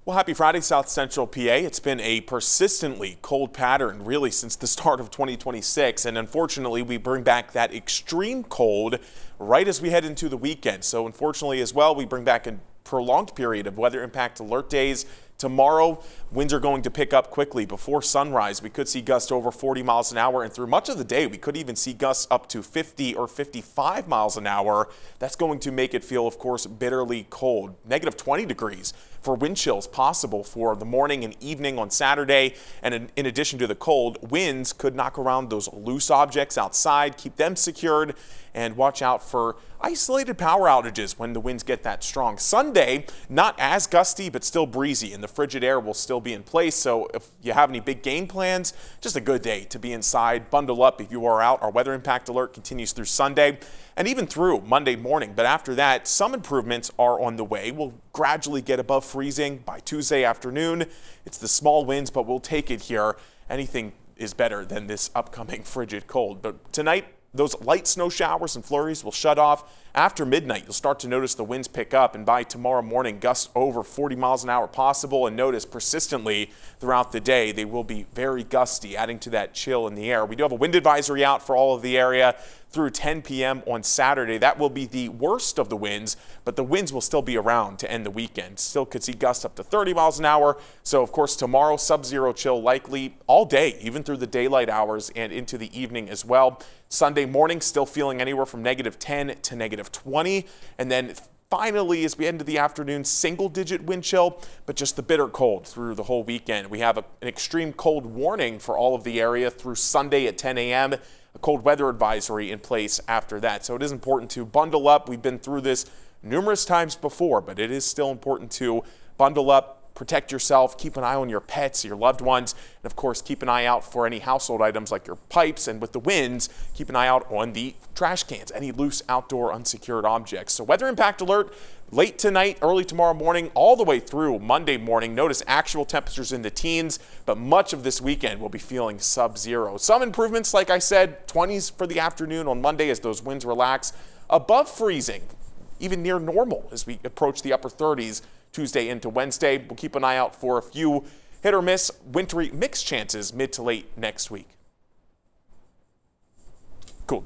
Well, happy Friday, South Central PA. It's been a persistently cold pattern really since the start of 2026. And unfortunately, we bring back that extreme cold right as we head into the weekend. So unfortunately as well, we bring back a prolonged period of weather impact alert days. Tomorrow, winds are going to pick up quickly. Before sunrise, we could see gusts over 40 miles an hour, and through much of the day, we could even see gusts up to 50 or 55 miles an hour. That's going to make it feel, of course, bitterly cold. Negative 20 degrees for wind chills possible for the morning and evening on Saturday. And in addition to the cold, winds could knock around those loose objects outside, keep them secured, and watch out for isolated power outages when the winds get that strong. Sunday, not as gusty, but still breezy, and the frigid air will still be in place. So if you have any big game plans, just a good day to be inside. Bundle up if you are out. Our weather impact alert continues through Sunday and even through Monday morning. But after that, some improvements are on the way. We'll gradually get above freezing by Tuesday afternoon. It's the small winds, but we'll take it here. Anything is better than this upcoming frigid cold. But tonight, those light snow showers and flurries will shut off. After midnight, you'll start to notice the winds pick up, and by tomorrow morning, gusts over 40 miles an hour possible. And notice persistently throughout the day, they will be very gusty, adding to that chill in the air. We do have a wind advisory out for all of the area through 10 p.m. on Saturday. That will be the worst of the winds, but the winds will still be around to end the weekend. Still could see gusts up to 30 miles an hour. So, of course, tomorrow, sub-zero chill likely all day, even through the daylight hours and into the evening as well. Sunday morning, still feeling anywhere from negative 10 to negative 20. And then finally, as we end the afternoon, single-digit wind chill, but just the bitter cold through the whole weekend. We have an extreme cold warning for all of the area through Sunday at 10 a.m., a cold weather advisory in place after that. So it is important to bundle up. We've been through this numerous times before, but it is still important to bundle up, protect yourself, keep an eye on your pets, your loved ones, and of course, keep an eye out for any household items like your pipes, and with the winds, keep an eye out on the trash cans, any loose outdoor unsecured objects. So weather impact alert late tonight, early tomorrow morning, all the way through Monday morning. Notice actual temperatures in the teens, but much of this weekend will be feeling sub-zero. Some improvements, like I said, 20s for the afternoon on Monday as those winds relax, above freezing, even near normal as we approach the upper 30s Tuesday into Wednesday. We'll keep an eye out for a few hit or miss wintry mix chances mid to late next week. Cool.